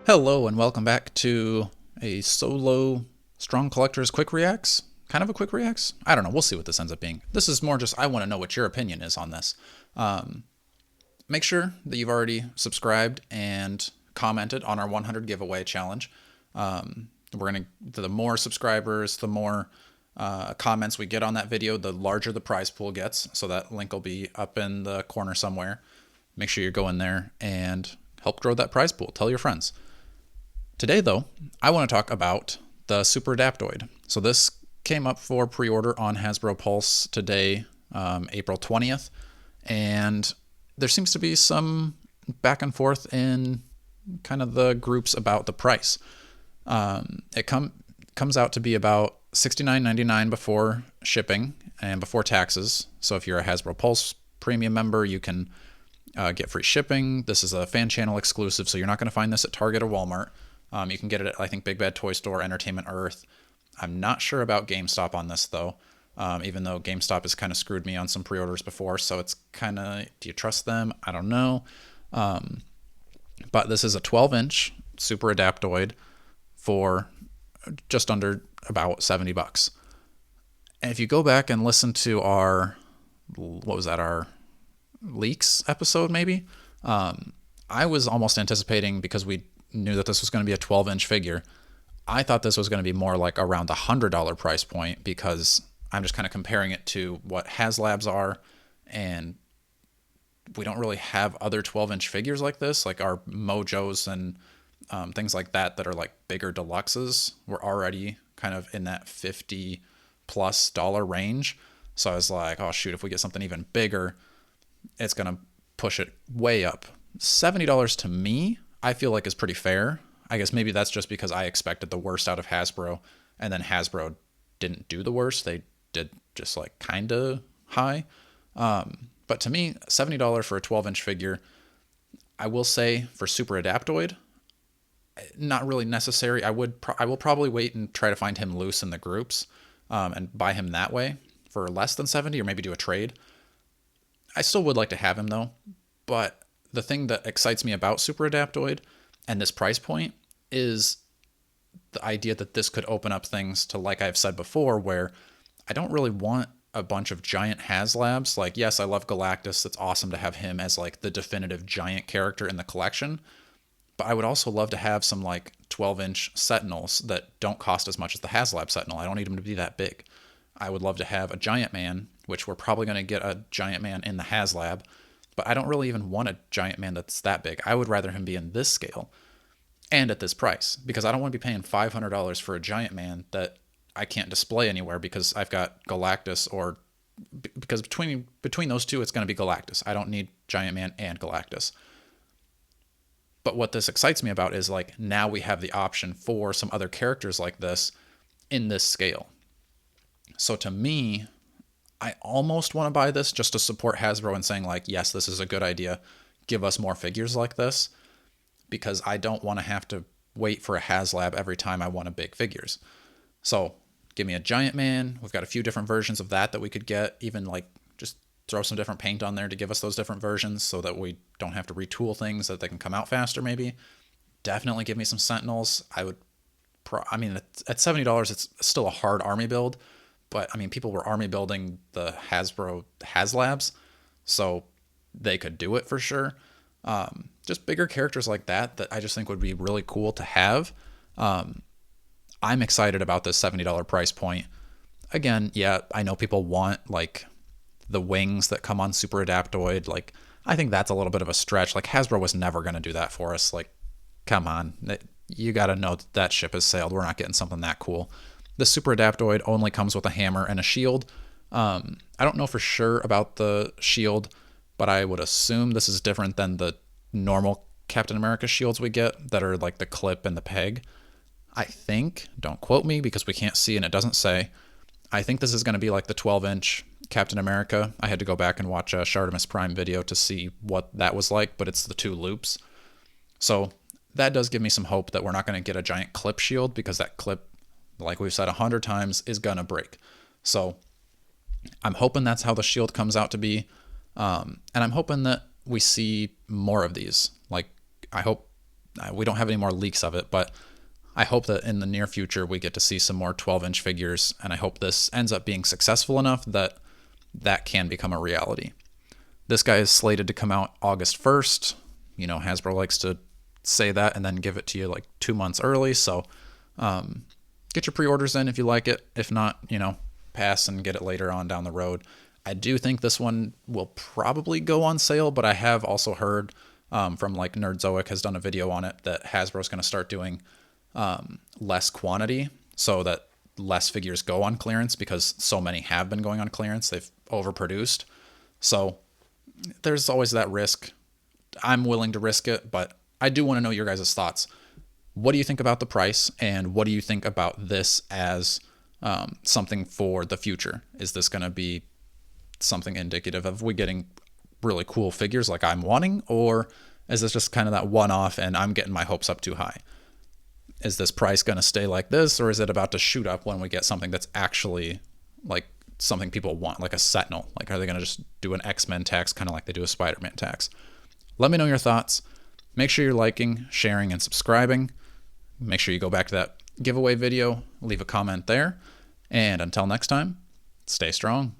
Hello and welcome back to a solo strong collectors quick reacts. Kind of a quick reacts. I don't know. We'll see what this ends up being. This is more just I want to know what your opinion is on this. Make sure that you've already subscribed and commented on our 100 giveaway challenge. The more subscribers, the more comments we get on that video, the larger the prize pool gets. So that link will be up in the corner somewhere. Make sure you go in there and help grow that prize pool. Tell your friends. Today, though, I want to talk about the Super Adaptoid. So this came up for pre-order on Hasbro Pulse today, April 20th, and there seems to be some back and forth in kind of the groups about the price. It comes out to be about $69.99 before shipping and before taxes. So if you're a Hasbro Pulse premium member, you can get free shipping. This is a fan channel exclusive, so you're not going to find this at Target or Walmart. You can get it at, I think, Big Bad Toy Store, Entertainment Earth. I'm not sure about GameStop on this, though, even though GameStop has kind of screwed me on some pre-orders before, so it's kind of, do you trust them? I don't know. But this is a 12-inch Super Adaptoid for just under about $70. And if you go back and listen to our, our leaks episode, maybe? I was almost anticipating, because we knew that this was going to be a 12-inch figure, I thought this was going to be more like around the $100 price point, because I'm just kind of comparing it to what HasLabs are, and we don't really have other 12-inch figures like this, like our Mojos and things like that are like bigger deluxes. We're already kind of in that $50+ range. So I was like, oh shoot, if we get something even bigger, it's going to push it way up. $70 to me, I feel like is pretty fair. I guess maybe that's just because I expected the worst out of Hasbro, and then Hasbro didn't do the worst. They did just like kind of high. But to me, $70 for a 12-inch figure, I will say for Super Adaptoid, not really necessary. I will probably wait and try to find him loose in the groups and buy him that way for less than 70, or maybe do a trade. I still would like to have him though, but the thing that excites me about Super Adaptoid and this price point is the idea that this could open up things to, like I've said before, where I don't really want a bunch of giant HasLabs. Like, yes, I love Galactus. It's awesome to have him as like the definitive giant character in the collection. But I would also love to have some like 12-inch Sentinels that don't cost as much as the HasLab Sentinel. I don't need them to be that big. I would love to have a Giant Man, which we're probably going to get a Giant Man in the HasLab, but I don't really even want a Giant Man that's that big. I would rather him be in this scale and at this price, because I don't want to be paying $500 for a Giant Man that I can't display anywhere because I've got Galactus, or because between those two, it's going to be Galactus. I don't need Giant Man and Galactus. But what this excites me about is, like, now we have the option for some other characters like this in this scale. So to me, I almost want to buy this just to support Hasbro and saying, like, yes, this is a good idea. Give us more figures like this, because I don't want to have to wait for a HasLab every time I want a big figures. So give me a Giant Man. We've got a few different versions of that we could get. Even like just throw some different paint on there to give us those different versions so that we don't have to retool things, that they can come out faster maybe. Definitely give me some Sentinels. At $70, it's still a hard army build. But, I mean, people were army building the Hasbro HasLabs, so they could do it for sure. Just bigger characters like that I just think would be really cool to have. I'm excited about this $70 price point. Again, yeah, I know people want, like, the wings that come on Super Adaptoid. Like, I think that's a little bit of a stretch. Like, Hasbro was never going to do that for us. Like, come on. You got to know that ship has sailed. We're not getting something that cool. The Super Adaptoid only comes with a hammer and a shield. I don't know for sure about the shield, but I would assume this is different than the normal Captain America shields we get that are like the clip and the peg. I think, don't quote me because we can't see and it doesn't say. I think this is going to be like the 12-inch Captain America. I had to go back and watch a Shartimus Prime video to see what that was like, but it's the two loops. So that does give me some hope that we're not going to get a giant clip shield, because that clip, like we've said 100 times, is gonna break. So I'm hoping that's how the shield comes out to be. And I'm hoping that we see more of these. Like, I hope We don't have any more leaks of it, but I hope that in the near future we get to see some more 12-inch figures, and I hope this ends up being successful enough that that can become a reality. This guy is slated to come out August 1st. You know, Hasbro likes to say that and then give it to you like 2 months early. So get your pre-orders in if you like it. If not, you know, pass and get it later on down the road. I do think this one will probably go on sale, but I have also heard from like Nerdzoic has done a video on it that Hasbro's going to start doing less quantity so that less figures go on clearance because so many have been going on clearance. They've overproduced. So there's always that risk. I'm willing to risk it, but I do want to know your guys' thoughts. What do you think about the price, and what do you think about this as something for the future? Is this going to be something indicative of we getting really cool figures like I'm wanting, or is this just kind of that one-off and I'm getting my hopes up too high? Is this price going to stay like this, or is it about to shoot up when we get something that's actually like something people want, like a Sentinel? Like, are they going to just do an X-Men tax kind of like they do a Spider-Man tax? Let me know your thoughts. Make sure you're liking, sharing, and subscribing. Make sure you go back to that giveaway video, leave a comment there. And until next time, stay strong.